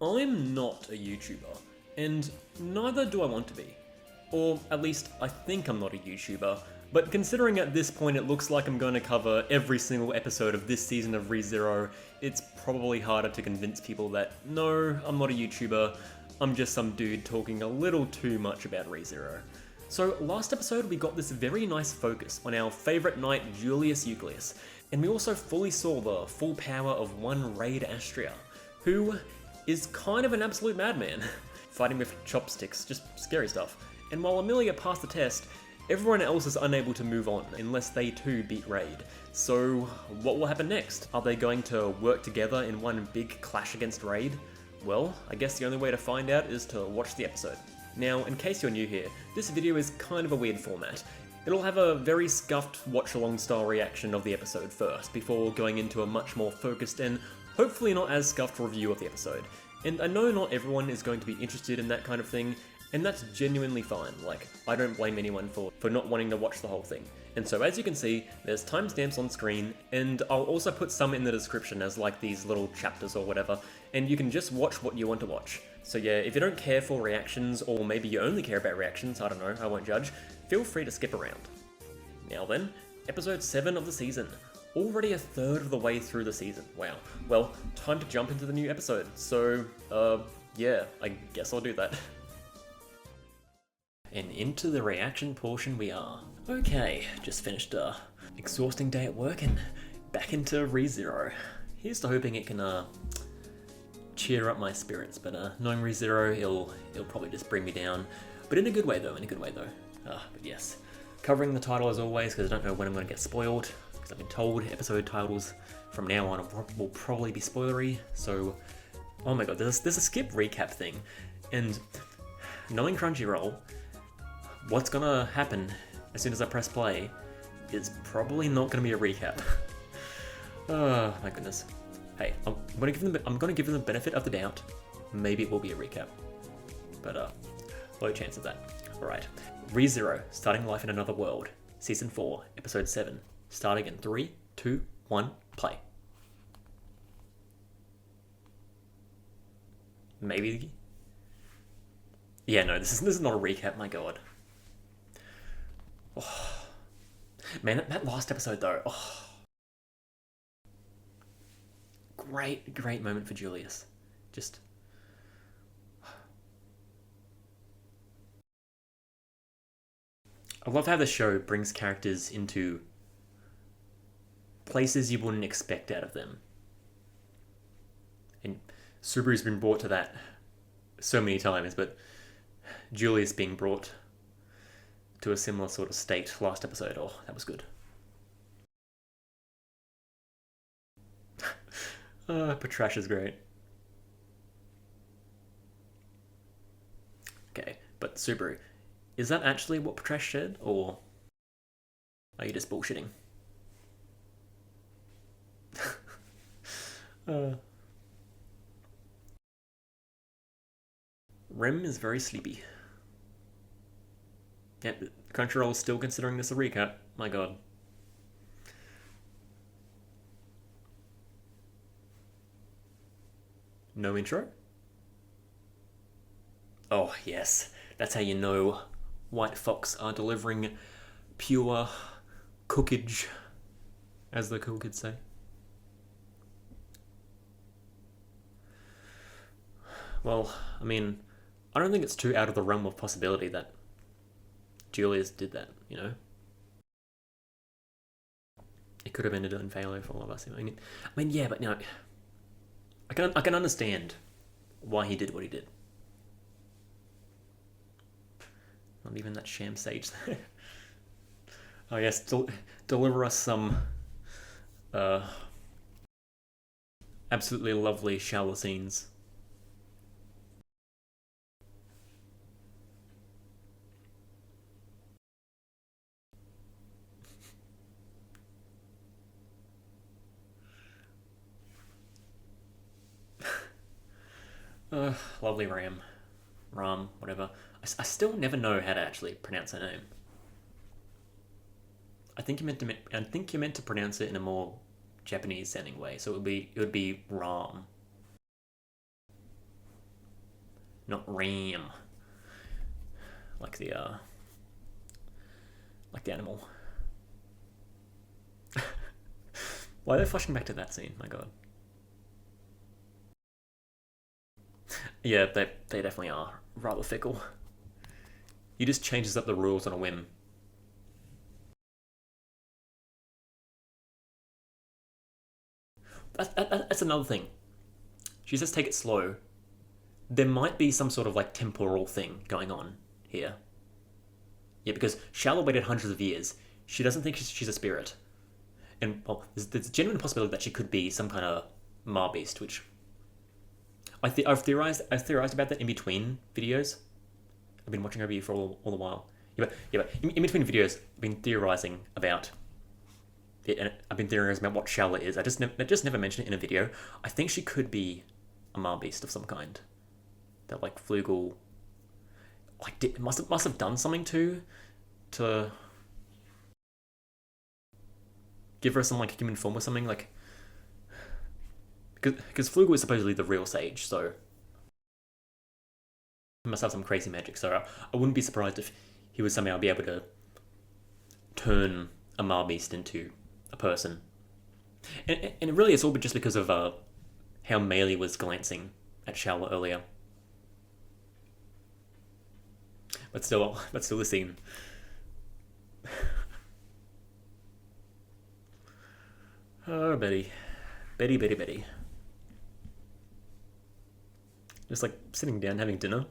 I'm not a YouTuber, and neither do I want to be. Or at least I think I'm not a YouTuber, but considering at this point it looks like I'm going to cover every single episode of this season of ReZero, it's probably harder to convince people that no, I'm not a YouTuber, I'm just some dude talking a little too much about ReZero. So last episode we got this very nice focus on our favourite knight Julius Euclius, and we also fully saw the full power of one Raid Astria, who is kind of an absolute madman, fighting with chopsticks, just scary stuff. And while Amelia passed the test, everyone else is unable to move on unless they too beat Raid. So what will happen next? Are they going to work together in one big clash against Raid? Well, I guess the only way to find out is to watch the episode. Now, in case you're new here, this video is kind of a weird format. It'll have a very scuffed watch-along style reaction of the episode first, before going into a much more focused and hopefully not as scuffed review of the episode. And I know not everyone is going to be interested in that kind of thing, and that's genuinely fine. Like, I don't blame anyone for not wanting to watch the whole thing. And so as you can see, there's timestamps on screen, and I'll also put some in the description as like these little chapters or whatever, and you can just watch what you want to watch. So yeah, if you don't care for reactions, or maybe you only care about reactions, I don't know, I won't judge, feel free to skip around. Now then, episode 7 of the season. Already a third of the way through the season, wow. Well, time to jump into the new episode, so, yeah, I guess I'll do that. And into the reaction portion we are. Okay, just finished a exhausting day at work and back into ReZero. Here's to hoping it can cheer up my spirits, but knowing ReZero, it'll probably just bring me down. But in a good way though, but yes. Covering the title as always, because I don't know when I'm going to get spoiled, because I've been told episode titles from now on will probably be spoilery, so, oh my god, there's a skip recap thing, and knowing Crunchyroll, what's gonna happen as soon as I press play is probably not gonna be a recap. Oh my goodness. Hey, I'm gonna give them the benefit of the doubt. Maybe it will be a recap, but low chance of that. All right, ReZero, starting life in another world, season 4, episode 7, starting in 3, 2, 1, play. Maybe. Yeah, no, this is not a recap. My god. Oh. Man, that last episode though. Oh. Great moment for Julius. Just. I love how the show brings characters into places you wouldn't expect out of them. And Subaru's been brought to that so many times, but Julius being brought to a similar sort of state last episode, oh, that was good. Patrash is great. Okay, but Subaru, is that actually what Patrash said, or are you just bullshitting? Rem is very sleepy. Yep, Crunchyroll is still considering this a recap. My god. No intro? Oh, yes. That's how you know White Fox are delivering pure cookage, as the cool kids say. Well, I mean, I don't think it's too out of the realm of possibility that Julius did that, you know? It could have ended in failure for all of us. I mean, yeah, but you know, I can understand why he did what he did. Not even that sham sage there. Oh yes, deliver us some absolutely lovely shower scenes. Lovely Ram, whatever. I still never know how to actually pronounce her name. I think you meant to pronounce it in a more Japanese sounding way, so it would be Ram. not ram. Like the animal. Why are they flashing back to that scene? My god. Yeah, they definitely are rather fickle. He just changes up the rules on a whim. That's another thing. She says take it slow. There might be some sort of like temporal thing going on here. Yeah, because Shallow waited hundreds of years. She doesn't think she's a spirit. And, well, there's a genuine possibility that she could be some kind of Ma beast, which I've theorized about that in between videos. I've been watching over you for all the while. But in between videos, I've been theorizing about it, and I've been theorizing about what Shala is. I just never mentioned it in a video. I think she could be a Ma beast of some kind. That like Flugel like must have done something to give her some like human form or something, like because Flugel is supposedly the real sage, so he must have some crazy magic. So I wouldn't be surprised if he would somehow be able to turn a Ma beast into a person. And really, it's all just because of how Melee was glancing at Shala earlier. But still the scene. Oh, Betty. Betty. Just like sitting down having dinner.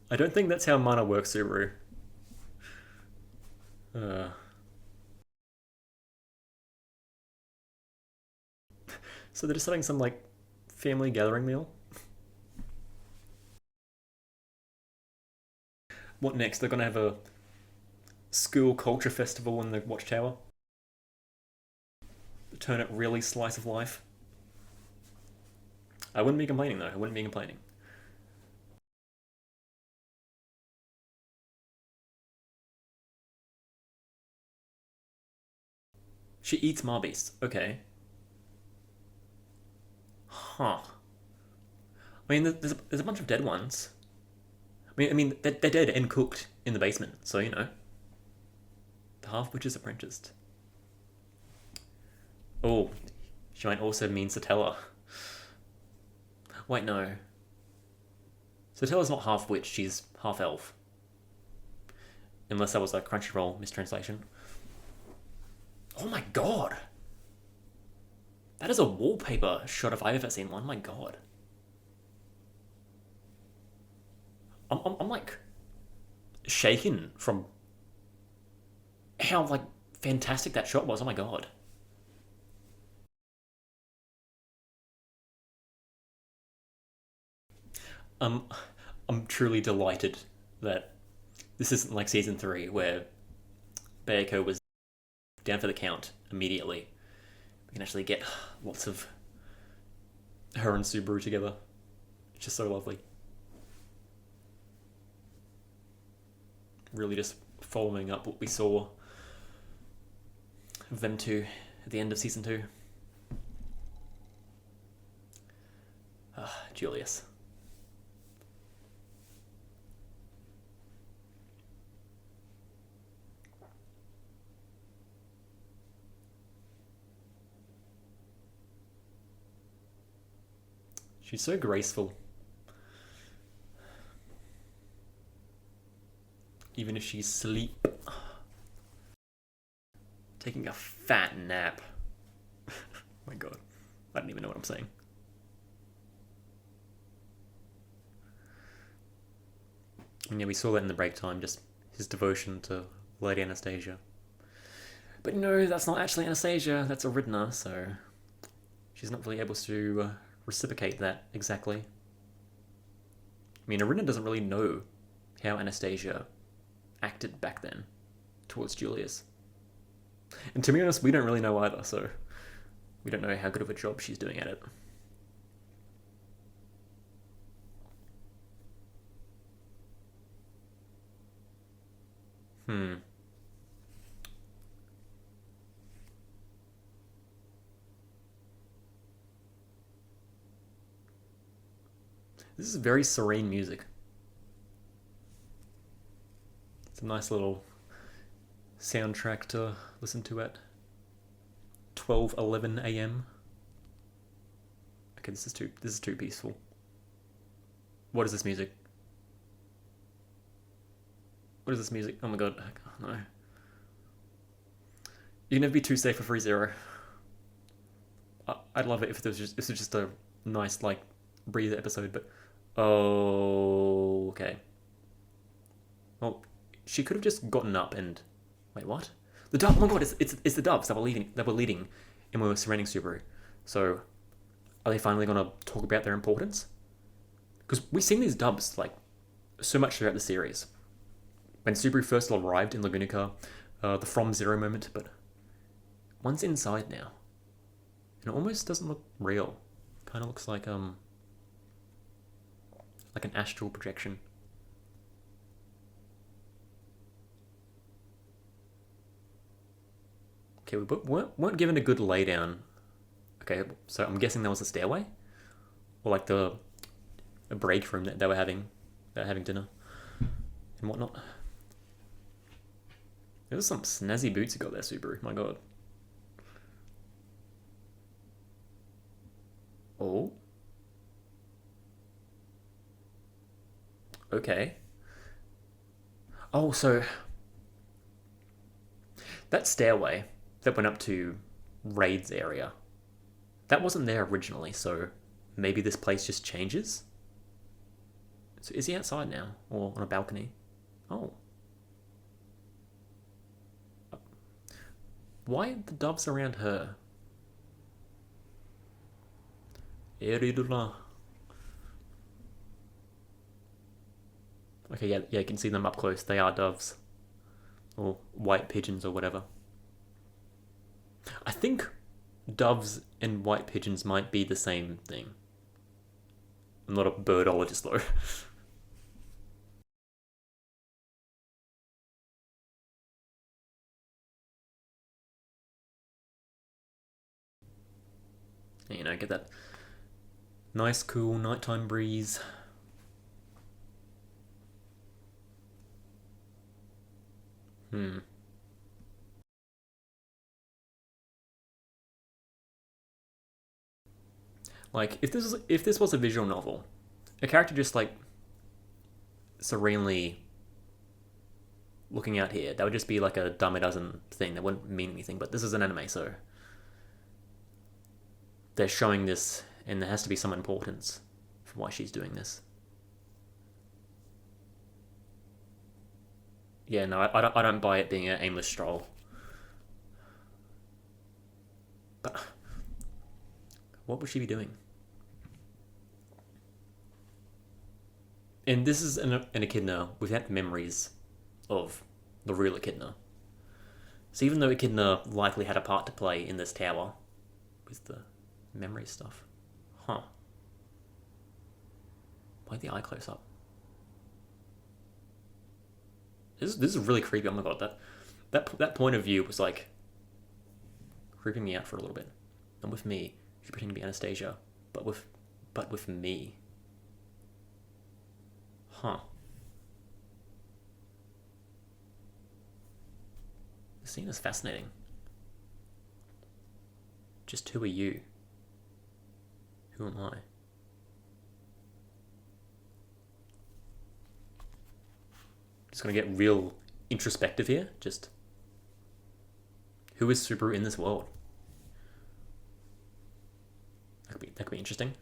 I don't think that's how mana works, Subaru. So they're just having some like family gathering meal. What next? They're gonna have a school culture festival in the Watchtower. Turn it really slice of life. I wouldn't be complaining though. I wouldn't be complaining. She eats Marbeast. Okay. Huh. I mean, there's a bunch of dead ones. I mean, they're dead and cooked in the basement. So you know, the half witch is apprenticed. Oh, she might also mean Satella. Wait, no. Satella's not half witch. She's half elf. Unless that was a Crunchyroll mistranslation. Oh my god! That is a wallpaper shot if I've ever seen one. My god. I'm like shaken from how like fantastic that shot was. Oh my god. Um, I'm truly delighted that this isn't like season 3 where Bayako was down for the count immediately. We can actually get lots of her and Subaru together. It's just so lovely. Really just following up what we saw of them two at the end of season 2. Julius. She's so graceful. Even if she's asleep. Taking a fat nap. Oh my god. I don't even know what I'm saying. And yeah, we saw that in the break time, just his devotion to Lady Anastasia. But no, that's not actually Anastasia, that's Aridna, so she's not really able to reciprocate that exactly. I mean, Aridna doesn't really know how Anastasia acted back then towards Julius. And to be honest, we don't really know either, so we don't know how good of a job she's doing at it. This is very serene music. It's a nice little soundtrack to listen to at 12:11 a.m. Okay, this is too peaceful. What is this music? What is this music? Oh my god, no. You can never be too safe for Free Zero. I'd love it if this was just a nice like breather episode, but oh, okay. Well, she could have just gotten up and wait, what? The dove. Oh my god, it's the doves that were leading, and we were surrounding Subaru. So, are they finally gonna talk about their importance? Because we've seen these doves like so much throughout the series. When Subaru first arrived in Lagunica, the From Zero moment, but one's inside now. And it almost doesn't look real. Kind of looks like an astral projection. Okay, we weren't given a good laydown. Okay, so I'm guessing that was a stairway? Or like a break room that they were having dinner and whatnot. There's some snazzy boots you got there, Subaru. My god. Oh. Okay. Oh, so that stairway that went up to Raid's area, that wasn't there originally, so maybe this place just changes? So is he outside now? Or on a balcony? Oh. Why are the doves around her? Okay, yeah, you can see them up close. They are doves. Or white pigeons or whatever. I think doves and white pigeons might be the same thing. I'm not a birdologist though. You know, get that nice, cool nighttime breeze. Like, if this was a visual novel, a character just like serenely looking out here, that would just be like a dumb it doesn't thing. That wouldn't mean anything. But this is an anime, so they're showing this, and there has to be some importance for why she's doing this. Yeah, no, I don't buy it being an aimless stroll. But what would she be doing? And this is an echidna without the memories of the real echidna. So even though echidna likely had a part to play in this tower with the memory stuff, huh? Why the eye close up? This is really creepy. Oh my god, that point of view was like creeping me out for a little bit. And with me, she's pretending to be Anastasia, but with me. Huh. The scene is fascinating. Just who are you? Who am I? Just gonna get real introspective here. Just who is Subaru in this world? That could be interesting.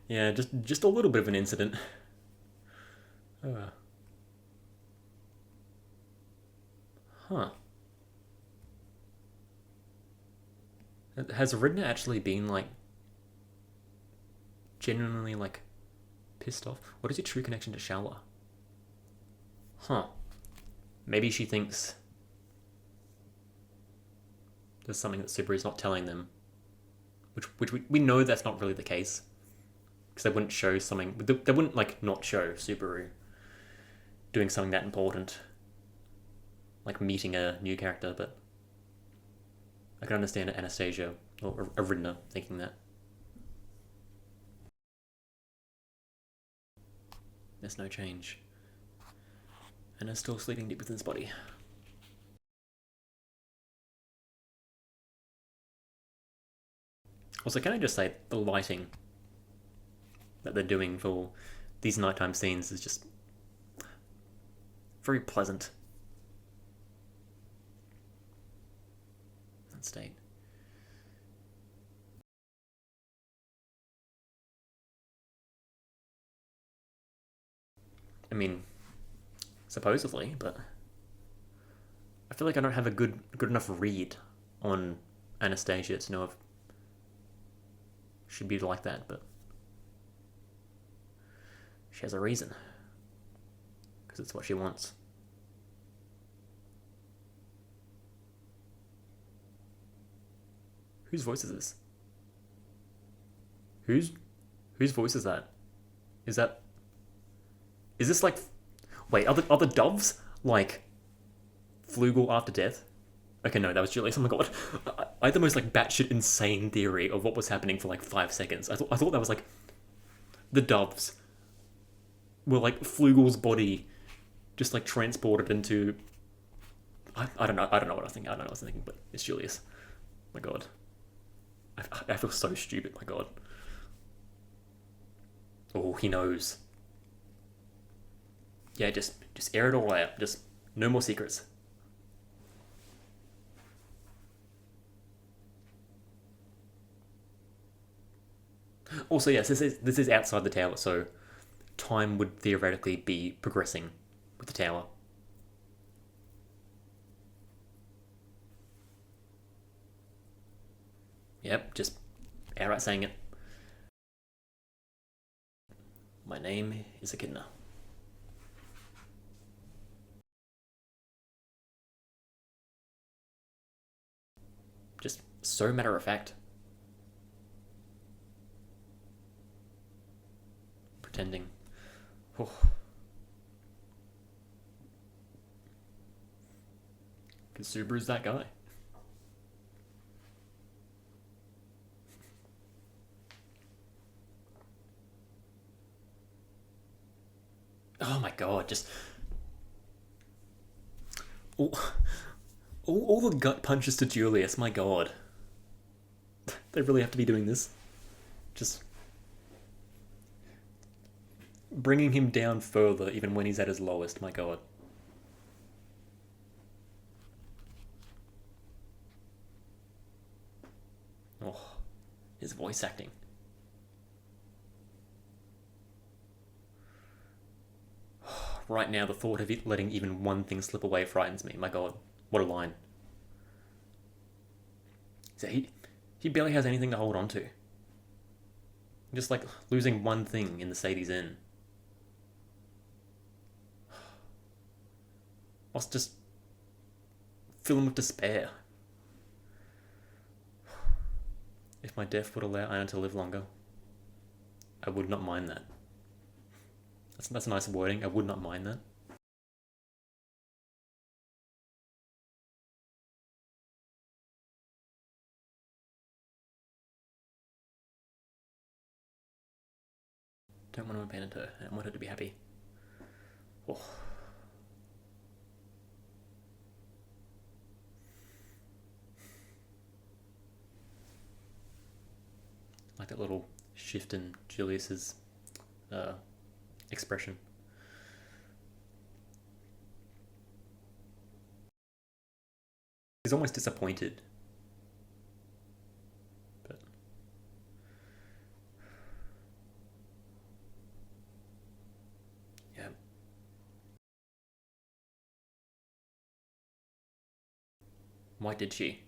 Yeah, just a little bit of an incident. Uh, huh. Has Ridna actually been like genuinely like pissed off? What is your true connection to Shala? Huh. Maybe she thinks there's something that Subaru's not telling them, which we know that's not really the case, because they wouldn't show something. They wouldn't like not show Subaru doing something that important like meeting a new character, but I can understand Anastasia or Aridna thinking that. There's no change. And is still sleeping deep within his body. Also, can I just say, the lighting that they're doing for these nighttime scenes is just very pleasant. That state. I mean, supposedly, but I feel like I don't have a good enough read on Anastasia to know if she'd be like that, but she has a reason. Because it's what she wants. Whose voice is this? Whose voice is that? Is this like... Wait, are the doves like Flugel after death? Okay, no, that was Julius. Oh my god. I had the most like batshit insane theory of what was happening for like 5 seconds. I thought that was like the doves were like Flugel's body just like transported into... I don't know what I was thinking. I don't know what I was thinking, but it's Julius. My god. I feel so stupid, my god. Oh, he knows. Yeah, just air it all out. Just no more secrets. Also, yes, this is outside the tower, so time would theoretically be progressing with the tower. Yep, just outright saying it. My name is Echidna. Just so matter of fact. Pretending. Oh. Subaru's that guy. Oh my god, just... All the gut punches to Julius, my god. They really have to be doing this. Just... bringing him down further even when he's at his lowest, my god. Oh, his voice acting. Right now, the thought of it letting even one thing slip away frightens me. My god, what a line. So he barely has anything to hold on to. Just like losing one thing in the state he's in. Must just fill him with despair. If my death would allow Anna to live longer, I would not mind that. That's nice wording. I would not mind that. Don't want to abandon her. I want her to be happy. Oh. Like that little shift in Julius's expression. He's almost disappointed. But yeah. Why did she?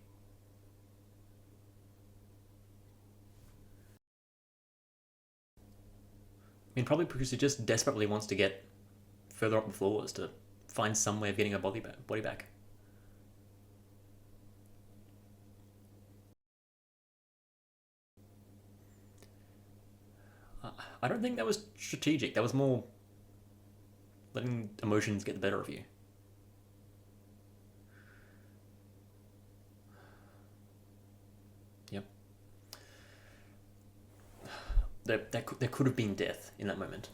I mean, probably because she just desperately wants to get further up the floors to find some way of getting her body back. I don't think that was strategic. That was more letting emotions get the better of you. there could have been death in that moment.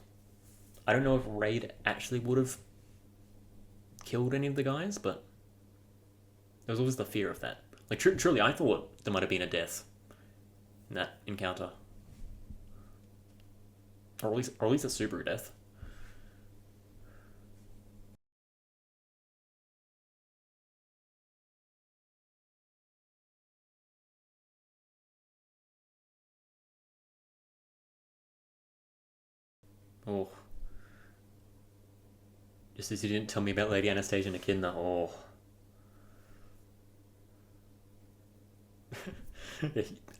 I don't know if Raid actually would have killed any of the guys, but there was always the fear of that. Like, truly, I thought there might have been a death in that encounter. Or at least a Subaru death. Oh. Just as you didn't tell me about Lady Anastasia and Echidna. Oh.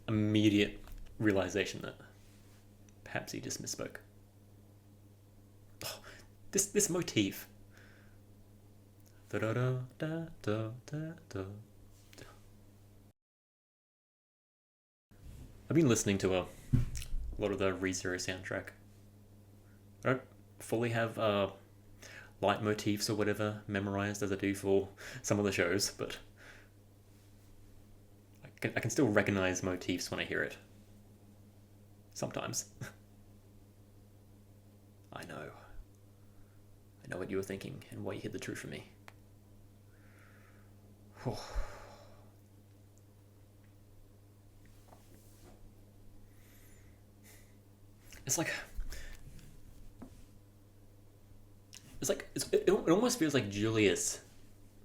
Immediate realization that perhaps he just misspoke. Oh, this motif. Da da da da da da. I've been listening to a lot of the ReZero soundtrack. I don't fully have leitmotifs or whatever memorized as I do for some of the shows, but I can still recognize motifs when I hear it. Sometimes. I know. I know what you were thinking and why you hid the truth from me. It's like it almost feels like Julius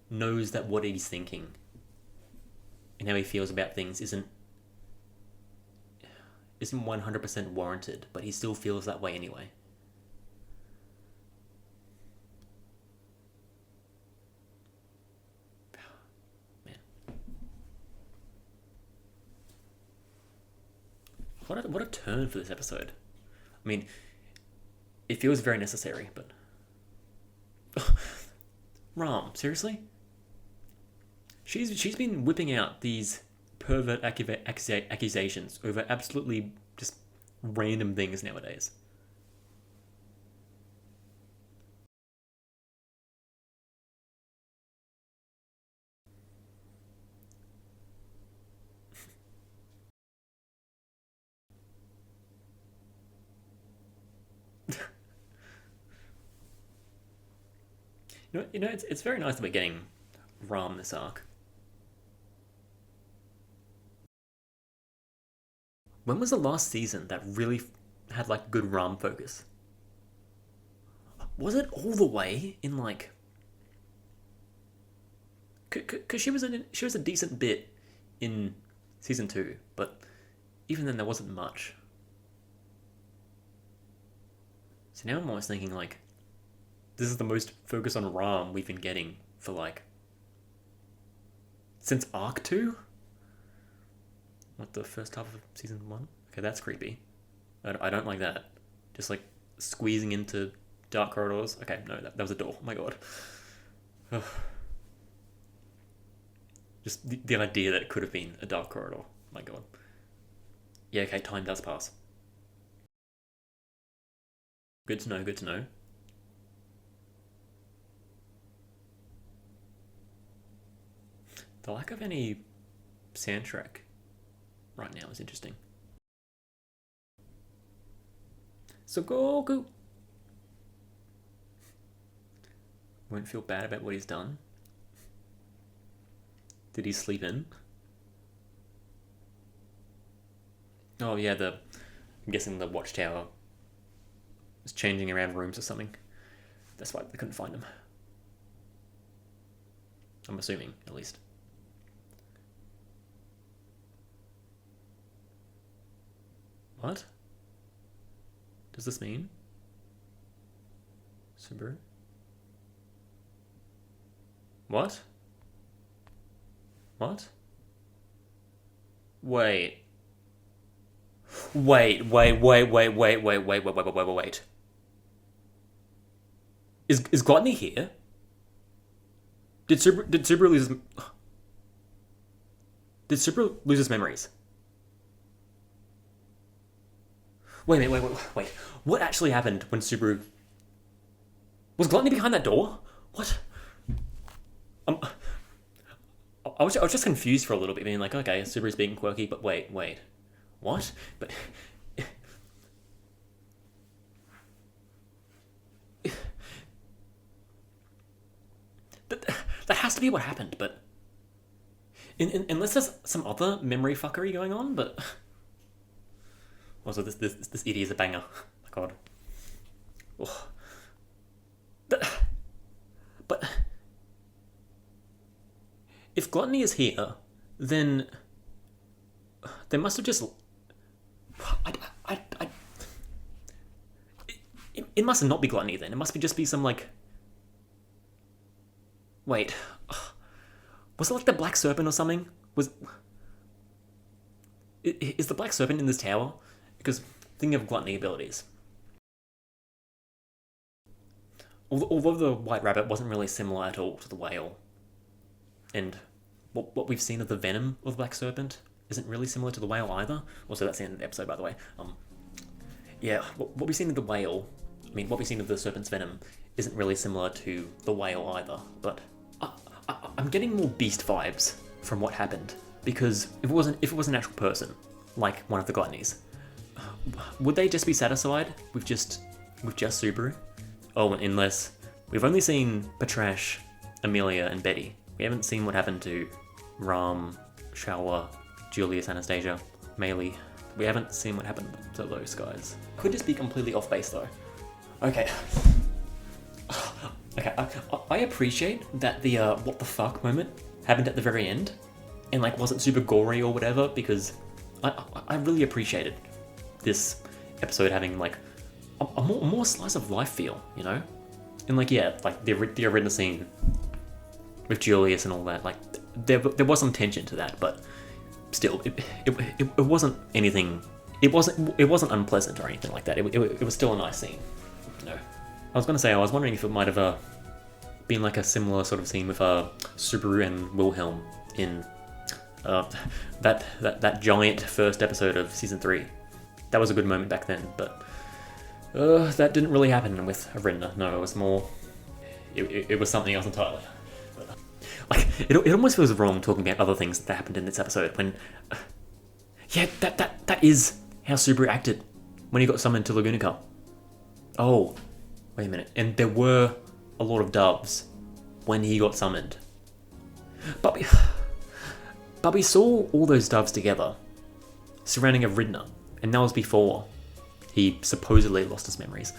knows that what he's thinking and how he feels about things isn't 100% warranted, but he still feels that way anyway. Man. What a turn for this episode. I mean, it feels very necessary, but Ram, seriously? She's been whipping out these pervert accusations over absolutely just random things nowadays. It's very nice that we're getting Ram this arc. When was the last season that really had like good Ram focus? Was it all the way in like? Cause she was a decent bit in season 2, but even then there wasn't much. So now I'm almost thinking like, this is the most focus on Ram we've been getting for like since arc 2. What, the first half of season 1? Okay, that's creepy. I don't like that. Just like squeezing into dark corridors. Okay, no, that was a door. Oh my god. Ugh. Just the idea that it could have been a dark corridor. Oh my god. Yeah, okay, time does pass. Good to know, good to know. The lack of any soundtrack right now is interesting. So Goku won't feel bad about what he's done. Did he sleep in? Oh yeah, I'm guessing the watchtower was changing around rooms or something. That's why they couldn't find him. I'm assuming, at least. What does this mean? Subaru? What? What? Wait. Wait. Is Gluttony here? Did Subaru lose his... Did Subaru lose his memories? Wait. What actually happened when Subaru... Was Gluttony behind that door? What? I was just confused for a little bit, being like, okay, Subaru's being quirky, but wait. What? But... has to be what happened, but... unless there's some other memory fuckery going on, but... Also, this idiot is a banger. Oh my god. Oh. But... If gluttony is here, then... They must have just... It must not be gluttony then. It must just be some, like... Wait. Was it like the Black Serpent or something? Is the Black Serpent in this tower? Because thinking of gluttony abilities. Although the White Rabbit wasn't really similar at all to the whale, and what we've seen of the venom of the Black Serpent isn't really similar to the whale either. Also, that's the end of the episode, by the way. Yeah, what we've seen of the whale, what we've seen of the serpent's venom isn't really similar to the whale either, but I'm getting more beast vibes from what happened, because if it was an actual person, like one of the gluttonies, would they just be satisfied with just Subaru? Oh, unless we've only seen Patrash, Amelia, and Betty. We haven't seen what happened to Ram, Shawa, Julius, Anastasia, Maylee. We haven't seen what happened to those guys. Could just be completely off base though. Okay. Okay, I appreciate that the what the fuck moment happened at the very end, and like wasn't super gory or whatever, because I really appreciated this episode having like a more slice of life feel, you know? And like, yeah, like the arena scene with Julius and all that, like there was some tension to that, but still, it wasn't anything. It wasn't unpleasant or anything like that. It was still a nice scene. No, I was gonna say I was wondering if it might have been like a similar sort of scene with Subaru and Wilhelm in that giant first episode of season 3. That was a good moment back then, but that didn't really happen with Arinda. No, it was more. It was something else entirely. Like, it almost feels wrong talking about other things that happened in this episode when... yeah, that is how Subaru acted when he got summoned to Lagunica. Oh, wait a minute. And there were a lot of doves when he got summoned. But we saw all those doves together surrounding Aridna, and that was before he supposedly lost his memories.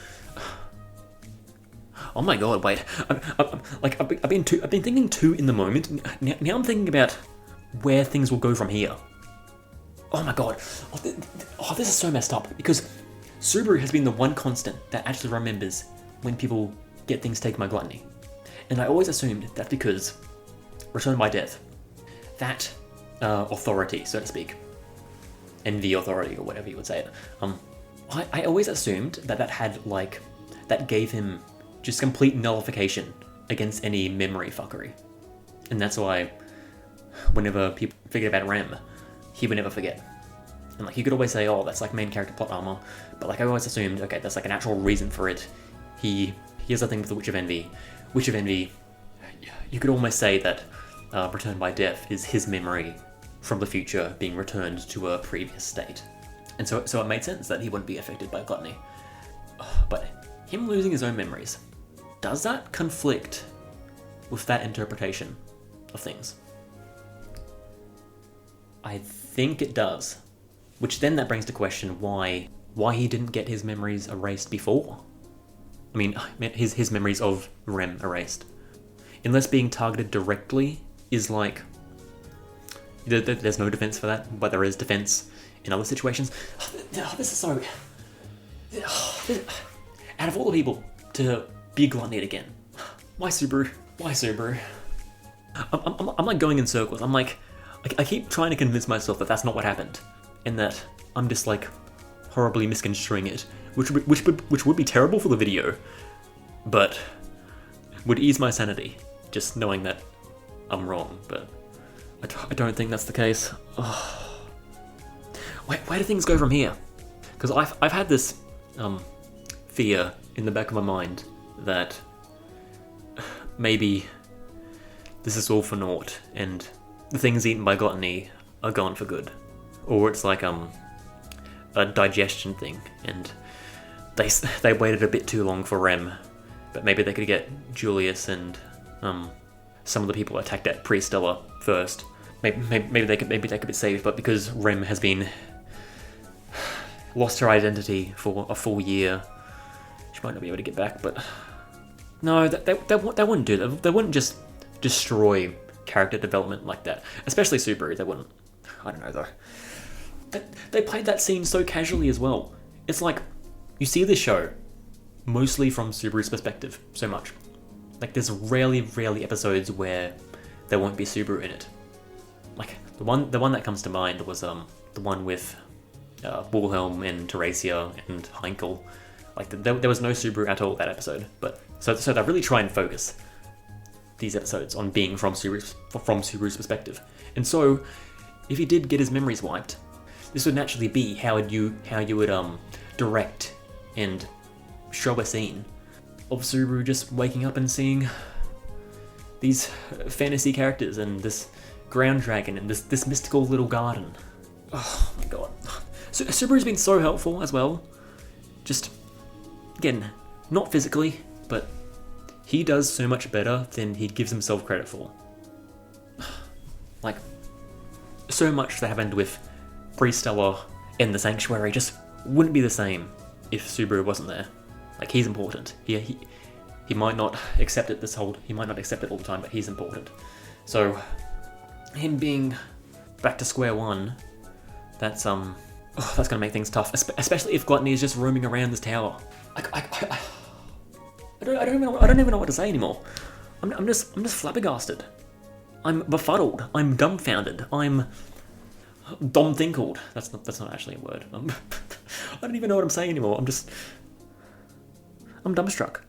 Oh my god, wait. I've been thinking too in the moment. Now I'm thinking about where things will go from here. Oh my god. This is so messed up, because Subaru has been the one constant that actually remembers when people get things taken by gluttony. And I always assumed that's because Return by Death, that authority, so to speak, envy authority or whatever you would say it, I always assumed that had like, that gave him just complete nullification against any memory fuckery. And that's why whenever people forget about Rem, he would never forget. And like, you could always say, oh, that's like main character plot armor, but like I always assumed, okay, that's like an actual reason for it. He has a thing with the Witch of Envy. Witch of Envy, you could almost say that Return by Death is his memory from the future being returned to a previous state. And so it made sense that he wouldn't be affected by gluttony. But him losing his own memories, does that conflict with that interpretation of things? I think it does. Which then that brings to question why he didn't get his memories erased before. I mean, his memories of Rem erased. Unless being targeted directly is like... There's no defense for that, but there is defense in other situations. This is so... Out of all the people to be gluttoned again, why Subaru? Why Subaru? I'm like going in circles. I'm like, I keep trying to convince myself that that's not what happened, and that I'm just like horribly misconstruing it, which would be terrible for the video, but would ease my sanity just knowing that I'm wrong. But I don't think that's the case. Oh. Where do things go from here? Because I've had this fear in the back of my mind that maybe this is all for naught and the things eaten by gluttony are gone for good, or it's like a digestion thing and they waited a bit too long for Rem, but maybe they could get Julius and some of the people attacked at Pre-Stellar first. Maybe they could be saved, but because Rem has been lost her identity for a full year, she might not be able to get back. But no, they wouldn't do that. They wouldn't just destroy character development like that. Especially Subaru, they wouldn't. I don't know though. They played that scene so casually as well. It's like you see this show mostly from Subaru's perspective so much. Like there's rarely episodes where there won't be Subaru in it. Like the one that comes to mind was the one with Wilhelm and Teresia and Heinkel. Like there was no Subaru at all that episode. But so they really try and focus these episodes on being from Subaru's perspective. And so if he did get his memories wiped, this would naturally be how you would direct and show a scene of Subaru just waking up and seeing these fantasy characters and this ground dragon and this mystical little garden. Oh my god. Subaru's been so helpful as well. Just, again, not physically, but he does so much better than he gives himself credit for. Like, so much that happened with Pre-Stellar and the Sanctuary just wouldn't be the same if Subaru wasn't there. Like, he's important. He might not accept it he might not accept it all the time, but he's important. So him being back to square one, that's gonna make things tough, especially if Gluttony is just roaming around this tower. I don't even know what to say anymore. I'm just flabbergasted. I'm befuddled. I'm dumbfounded. I'm domthinkled. That's not actually a word. I don't even know what I'm saying anymore. I'm dumbstruck.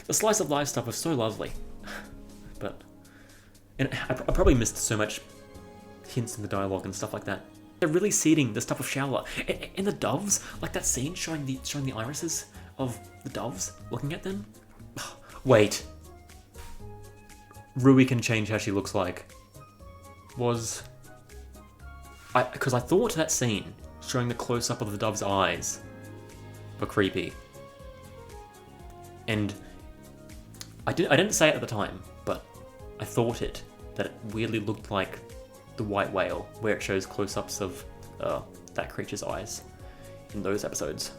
The slice of life stuff was so lovely, but I probably missed so much hints in the dialogue and stuff like that. They're really seeding the stuff of Shaola and the doves, like that scene showing the irises of the doves looking at them. Wait, Rui can change how she looks like. Because I thought that scene showing the close up of the dove's eyes were creepy. And I didn't say it at the time, but I thought that it weirdly looked like the white whale, where it shows close-ups of that creature's eyes in those episodes.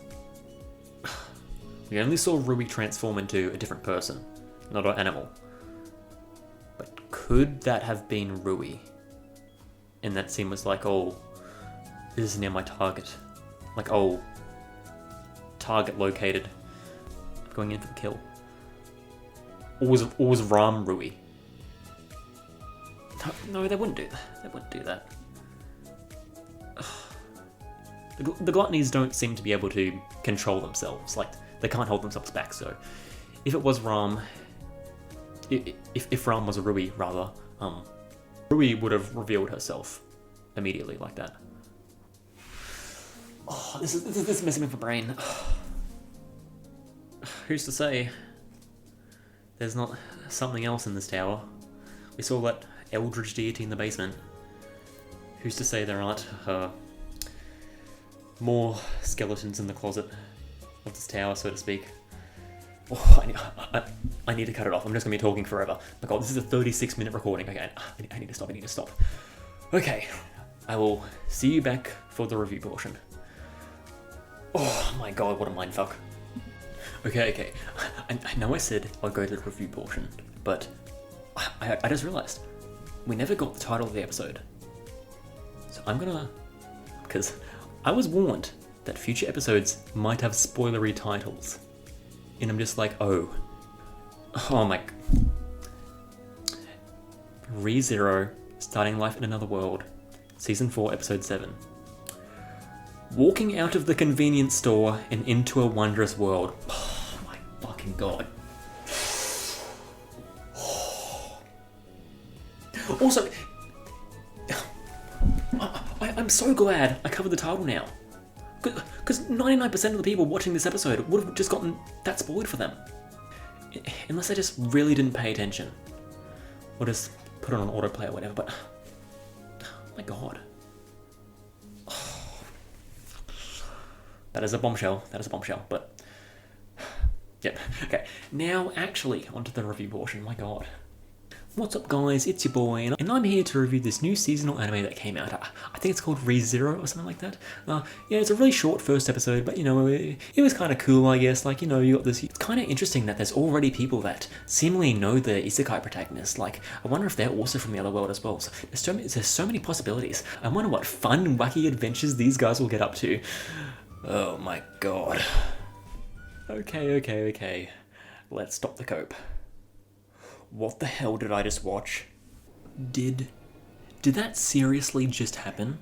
We only saw Rui transform into a different person, not an animal. But could that have been Rui? And that scene was like, oh, this is near my target. Like, oh, target located. Going in for the kill. Or was Ram Rui? No, they wouldn't do that. They wouldn't do that. The Gluttonies don't seem to be able to control themselves. Like, they can't hold themselves back, so if it was Ram, if Ram was a Rui, rather, Rui would have revealed herself immediately like that. Oh, this is messing with my brain. Who's to say there's not something else in this tower? We saw that eldritch deity in the basement. Who's to say there aren't more skeletons in the closet of this tower, so to speak? Oh, I need to cut it off. I'm just going to be talking forever. My god, this is a 36-minute recording. Okay, I need to stop. Okay, I will see you back for the review portion. Oh my god, what a mindfuck. Okay. I know I said I'll go to the review portion, but I just realised we never got the title of the episode. So I'm gonna... because I was warned that future episodes might have spoilery titles. And I'm just like, oh my... ReZero, Starting Life in Another World, Season 4, Episode 7. Walking out of the convenience store and into a wondrous world. Oh my fucking god. Also, I'm so glad I covered the title now. Because 99% of the people watching this episode would have just gotten that spoiled for them. Unless they just really didn't pay attention. Or just put it on autoplay or whatever, but... oh my god. That is a bombshell, but... yep, okay. Now, actually, onto the review portion, my god. What's up guys, it's your boy, and I'm here to review this new seasonal anime that came out. I think it's called ReZero or something like that. Yeah, it's a really short first episode, but it was kind of cool, I guess. Like, you got this. It's kind of interesting that there's already people that seemingly know the isekai protagonist. Like, I wonder if they're also from the other world as well. So there's so many possibilities. I wonder what fun and wacky adventures these guys will get up to. Oh my god. Okay. Let's stop the cope. What the hell did I just watch? Did that seriously just happen?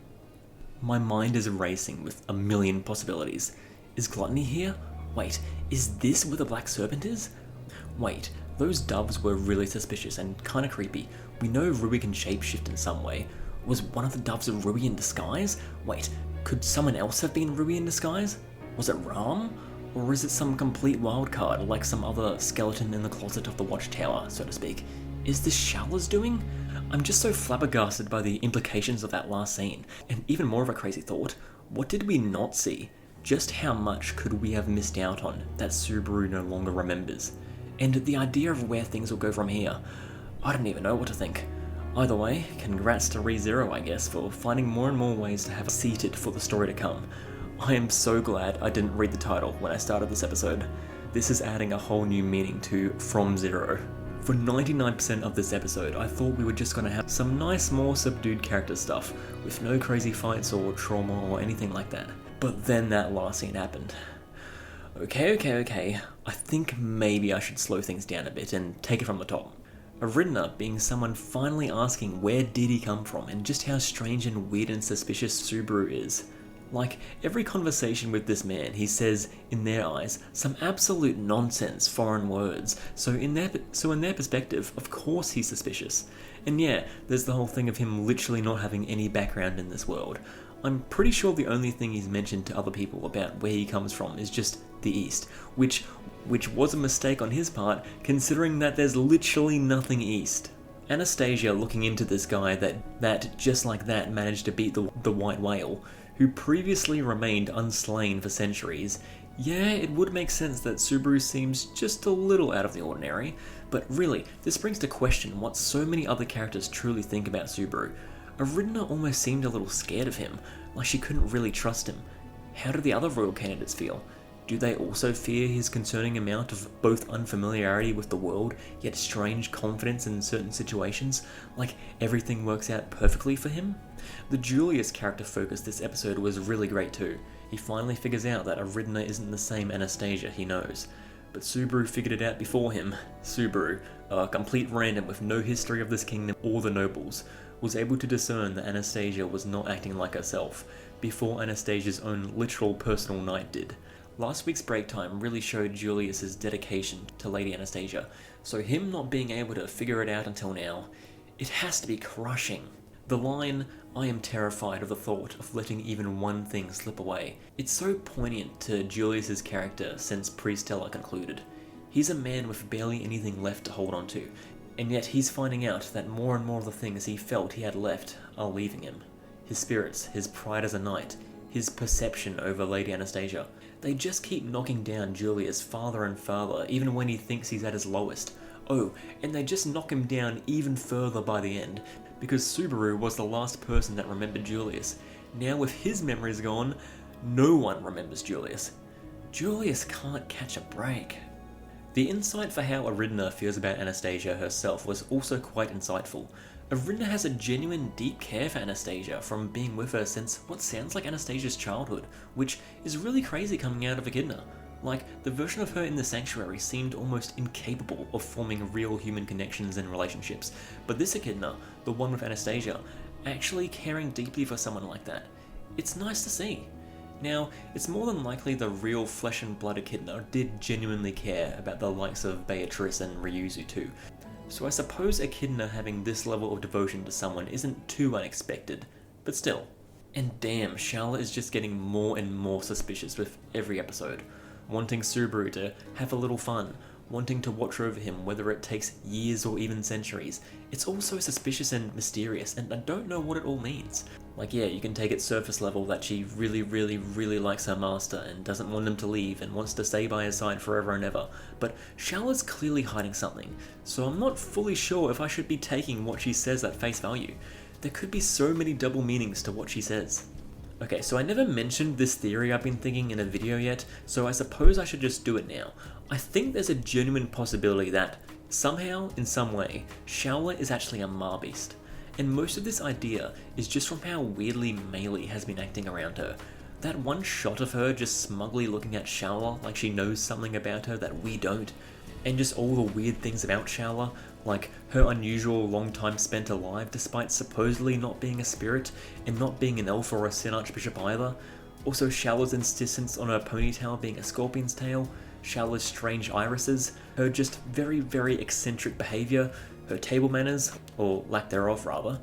My mind is racing with a million possibilities. Is Gluttony here? Wait, is this where the Black Serpent is? Wait, those doves were really suspicious and kinda creepy. We know Rui can shapeshift in some way. Was one of the doves a Rui in disguise? Wait, could someone else have been Rui in disguise? Was it Ram? Or is it some complete wildcard, like some other skeleton in the closet of the watchtower, so to speak? Is this Shala's doing? I'm just so flabbergasted by the implications of that last scene. And even more of a crazy thought, what did we not see? Just how much could we have missed out on that Subaru no longer remembers? And the idea of where things will go from here, I don't even know what to think. Either way, congrats to ReZero, I guess, for finding more and more ways to have us seated for the story to come. I am so glad I didn't read the title when I started this episode. This is adding a whole new meaning to From Zero. For 99% of this episode, I thought we were just gonna have some nice, more subdued character stuff, with no crazy fights or trauma or anything like that. But then that last scene happened. Okay. I think maybe I should slow things down a bit and take it from the top. Aridna being someone finally asking where did he come from and just how strange and weird and suspicious Subaru is. Like, every conversation with this man, he says, in their eyes, some absolute nonsense foreign words. So in their perspective, of course he's suspicious. And yeah, there's the whole thing of him literally not having any background in this world. I'm pretty sure the only thing he's mentioned to other people about where he comes from is just the East, which was a mistake on his part, considering that there's literally nothing East. Anastasia looking into this guy that just like that managed to beat the white whale, who previously remained unslain for centuries. Yeah, it would make sense that Subaru seems just a little out of the ordinary, but really, this brings to question what so many other characters truly think about Subaru. Aridna almost seemed a little scared of him, like she couldn't really trust him. How do the other royal candidates feel? Do they also fear his concerning amount of both unfamiliarity with the world, yet strange confidence in certain situations, like everything works out perfectly for him? The Julius character focus this episode was really great too. He finally figures out that Aridna isn't the same Anastasia he knows. But Subaru figured it out before him. Subaru, a complete random with no history of this kingdom or the nobles, was able to discern that Anastasia was not acting like herself, before Anastasia's own literal personal knight did. Last week's break time really showed Julius's dedication to Lady Anastasia, so him not being able to figure it out until now, it has to be crushing. The line, "I am terrified of the thought of letting even one thing slip away," it's so poignant to Julius's character since Pre-Stella concluded. He's a man with barely anything left to hold on to, and yet he's finding out that more and more of the things he felt he had left are leaving him. His spirits, his pride as a knight, his perception over Lady Anastasia. They just keep knocking down Julius farther and farther, even when he thinks he's at his lowest. Oh, and they just knock him down even further by the end, because Subaru was the last person that remembered Julius. Now with his memories gone, no one remembers Julius. Julius can't catch a break. The insight for how Aridna feels about Anastasia herself was also quite insightful. Aridna has a genuine deep care for Anastasia from being with her since what sounds like Anastasia's childhood, which is really crazy coming out of Echidna. Like, the version of her in the sanctuary seemed almost incapable of forming real human connections and relationships, but this Echidna, the one with Anastasia, actually caring deeply for someone like that. It's nice to see. Now, it's more than likely the real flesh and blood Echidna did genuinely care about the likes of Beatrice and Ryuzu too, so I suppose Echidna having this level of devotion to someone isn't too unexpected, but still. And damn, Shala is just getting more and more suspicious with every episode, wanting Subaru to have a little fun, wanting to watch over him whether it takes years or even centuries. It's all so suspicious and mysterious, and I don't know what it all means. Like, yeah, you can take it surface level that she really, really, really likes her master and doesn't want him to leave and wants to stay by his side forever and ever, but Shala's clearly hiding something, so I'm not fully sure if I should be taking what she says at face value. There could be so many double meanings to what she says. Okay, so I never mentioned this theory I've been thinking in a video yet, so I suppose I should just do it now. I think there's a genuine possibility that, somehow, in some way, Shaola is actually a Marbeast. And most of this idea is just from how weirdly Meili has been acting around her. That one shot of her just smugly looking at Shaola like she knows something about her that we don't, and just all the weird things about Shaola, like her unusual long time spent alive despite supposedly not being a spirit, and not being an elf or a Sin Archbishop either. Also Shaola's insistence on her ponytail being a scorpion's tail, Shaola's strange irises, her just very, very eccentric behaviour, her table manners, or lack thereof rather.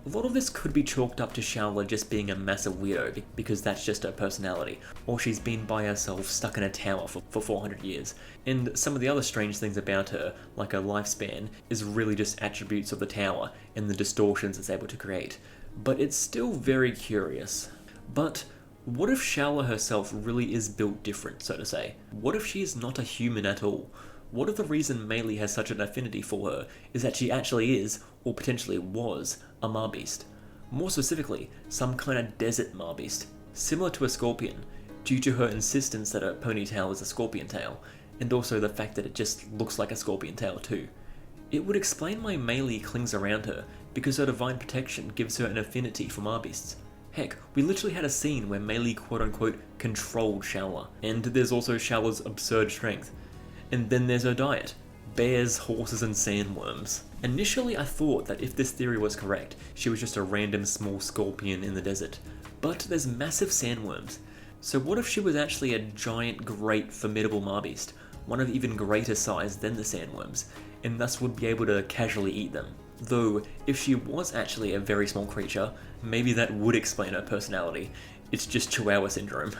A lot of this could be chalked up to Shaola just being a massive weirdo because that's just her personality, or she's been by herself stuck in a tower for 400 years. And some of the other strange things about her, like her lifespan, is really just attributes of the tower and the distortions it's able to create. But it's still very curious. But what if Shaola herself really is built different, so to say? What if she is not a human at all? What if the reason Meili has such an affinity for her is that she actually is, or potentially was, a Marbeast? More specifically, some kind of desert Marbeast, similar to a scorpion, due to her insistence that her ponytail is a scorpion tail, and also the fact that it just looks like a scorpion tail too. It would explain why Meili clings around her, because her divine protection gives her an affinity for Marbeasts. Heck, we literally had a scene where Meili quote-unquote controlled Shaola, and there's also Shaola's absurd strength. And then there's her diet: bears, horses, and sandworms. Initially I thought that if this theory was correct, she was just a random small scorpion in the desert. But there's massive sandworms. So what if she was actually a giant, great, formidable Marbeast, one of even greater size than the sandworms, and thus would be able to casually eat them? Though, if she was actually a very small creature, maybe that would explain her personality. It's just Chihuahua syndrome.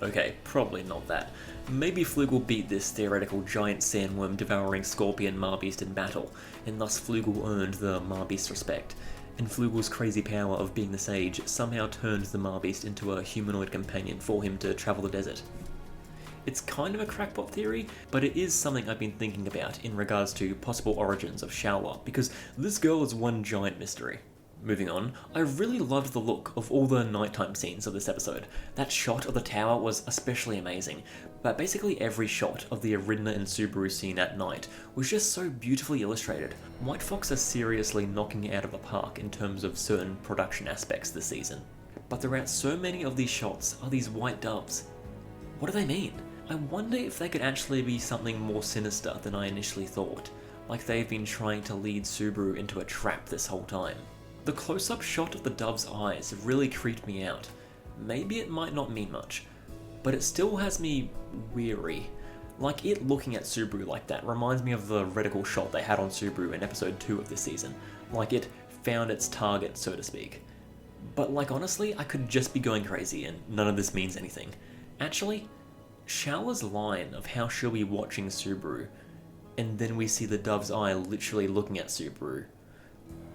Okay, probably not that. Maybe Flugel beat this theoretical giant sandworm devouring scorpion Marbeast in battle, and thus Flugel earned the Marbeast respect, and Flugel's crazy power of being the sage somehow turned the Marbeast into a humanoid companion for him to travel the desert. It's kind of a crackpot theory, but it is something I've been thinking about in regards to possible origins of Shaola, because this girl is one giant mystery. Moving on, I really loved the look of all the nighttime scenes of this episode. That shot of the tower was especially amazing, but basically every shot of the Erinna and Subaru scene at night was just so beautifully illustrated. White Fox are seriously knocking it out of the park in terms of certain production aspects this season. But throughout so many of these shots are these white doves. What do they mean? I wonder if they could actually be something more sinister than I initially thought, like they've been trying to lead Subaru into a trap this whole time. The close-up shot of the dove's eyes really creeped me out. Maybe it might not mean much, but it still has me weary. Like, it looking at Subaru like that reminds me of the reticle shot they had on Subaru in episode 2 of this season. Like it found its target, so to speak. But like honestly, I could just be going crazy and none of this means anything. Actually, Shaola's line of how she'll be watching Subaru, and then we see the dove's eye literally looking at Subaru.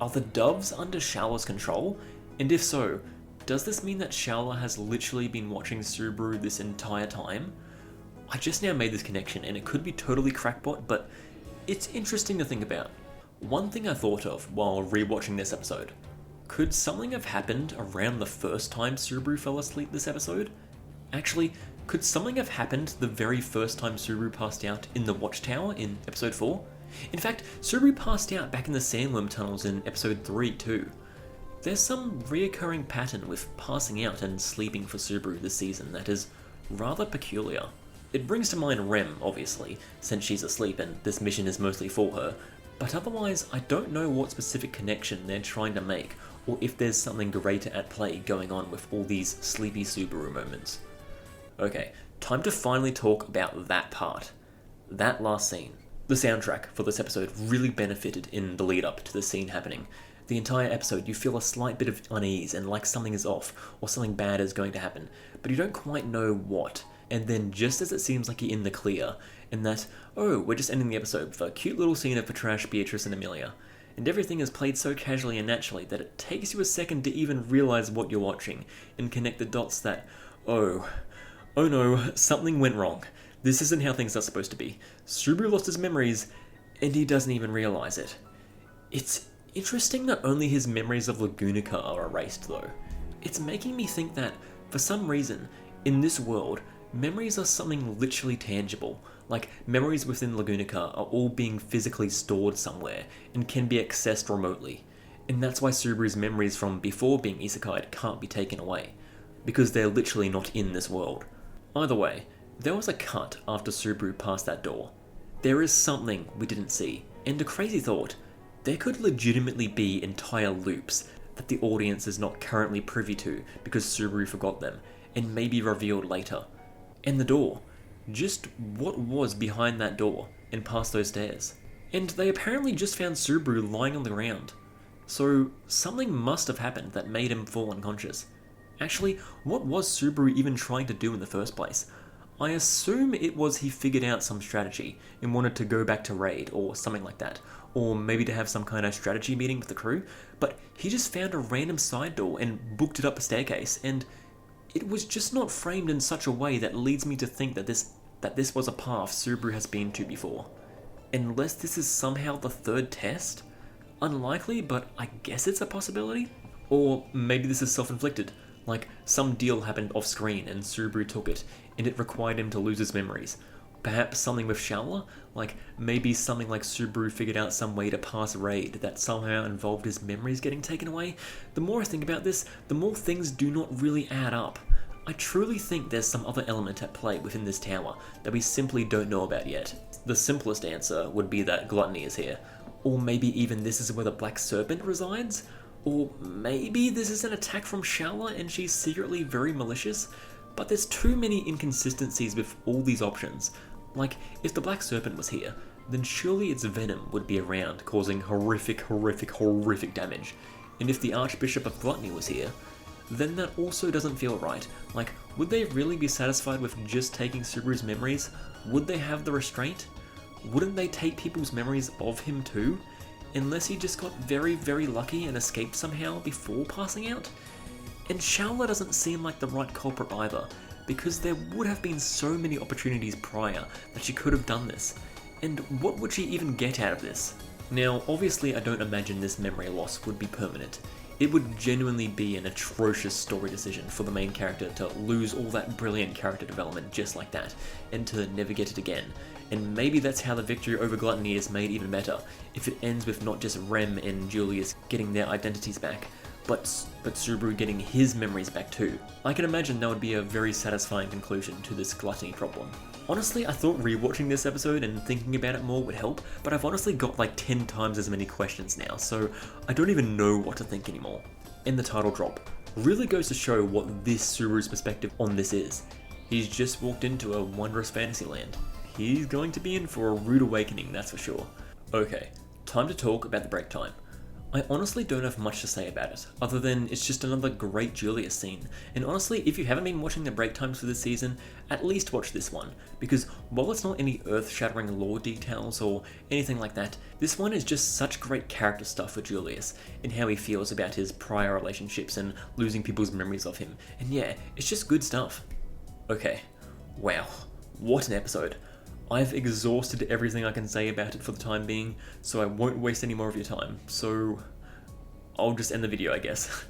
Are the doves under Shaola's control? And if so, does this mean that Shaola has literally been watching Subaru this entire time? I just now made this connection and it could be totally crackpot, but it's interesting to think about. One thing I thought of while rewatching this episode: could something have happened around the first time Subaru fell asleep this episode? Actually, could something have happened the very first time Subaru passed out in the Watchtower in episode 4? In fact, Subaru passed out back in the sandworm tunnels in episode 3 too. There's some reoccurring pattern with passing out and sleeping for Subaru this season that is rather peculiar. It brings to mind Rem, obviously, since she's asleep and this mission is mostly for her, but otherwise I don't know what specific connection they're trying to make, or if there's something greater at play going on with all these sleepy Subaru moments. Okay, time to finally talk about that part. That last scene. The soundtrack for this episode really benefited in the lead up to the scene happening. The entire episode you feel a slight bit of unease and like something is off or something bad is going to happen, but you don't quite know what. And then just as it seems like you're in the clear, in that, oh, we're just ending the episode with a cute little scene of Patrash, Beatrice, and Amelia. And everything is played so casually and naturally that it takes you a second to even realize what you're watching and connect the dots that, oh no, something went wrong. This isn't how things are supposed to be. Subaru lost his memories, and he doesn't even realize it. It's interesting that only his memories of Lagunica are erased, though. It's making me think that, for some reason, in this world, memories are something literally tangible. Like, memories within Lagunica are all being physically stored somewhere and can be accessed remotely. And that's why Subaru's memories from before being isekai'd can't be taken away, because they're literally not in this world. Either way, there was a cut after Subaru passed that door. There is something we didn't see, and a crazy thought, there could legitimately be entire loops that the audience is not currently privy to because Subaru forgot them, and may be revealed later. And the door. Just what was behind that door and past those stairs? And they apparently just found Subaru lying on the ground. So something must have happened that made him fall unconscious. Actually, what was Subaru even trying to do in the first place? I assume it was he figured out some strategy and wanted to go back to raid or something like that, or maybe to have some kind of strategy meeting with the crew, but he just found a random side door and booked it up a staircase, and it was just not framed in such a way that leads me to think that this was a path Subaru has been to before. Unless this is somehow the third test? Unlikely, but I guess it's a possibility? Or maybe this is self-inflicted, like some deal happened off-screen and Subaru took it, and it required him to lose his memories. Perhaps something with Shaola? Like, maybe something like Subaru figured out some way to pass raid that somehow involved his memories getting taken away? The more I think about this, the more things do not really add up. I truly think there's some other element at play within this tower that we simply don't know about yet. The simplest answer would be that Gluttony is here. Or maybe even this is where the Black Serpent resides? Or maybe this is an attack from Shaola and she's secretly very malicious? But there's too many inconsistencies with all these options. Like, if the Black Serpent was here, then surely its venom would be around, causing horrific damage. And if the Archbishop of Gluttony was here, then that also doesn't feel right. Like, would they really be satisfied with just taking Subaru's memories? Would they have the restraint? Wouldn't they take people's memories of him too? Unless he just got very lucky and escaped somehow before passing out? And Shaola doesn't seem like the right culprit either, because there would have been so many opportunities prior that she could have done this. And what would she even get out of this? Now, obviously I don't imagine this memory loss would be permanent. It would genuinely be an atrocious story decision for the main character to lose all that brilliant character development just like that, and to never get it again. And maybe that's how the victory over Gluttony is made even better, if it ends with not just Rem and Julius getting their identities back, but Subaru getting his memories back too. I can imagine that would be a very satisfying conclusion to this Gluttony problem. Honestly, I thought rewatching this episode and thinking about it more would help, but I've honestly got like 10 times as many questions now, so I don't even know what to think anymore. And the title drop really goes to show what this Subaru's perspective on this is. He's just walked into a wondrous fantasy land. He's going to be in for a rude awakening, that's for sure. Okay, time to talk about the break time. I honestly don't have much to say about it, other than it's just another great Julius scene, and honestly, if you haven't been watching the break times for this season, at least watch this one, because while it's not any earth-shattering lore details or anything like that, this one is just such great character stuff for Julius, and how he feels about his prior relationships and losing people's memories of him, and yeah, it's just good stuff. Okay, wow, what an episode. I've exhausted everything I can say about it for the time being, so I won't waste any more of your time, so I'll just end the video, I guess.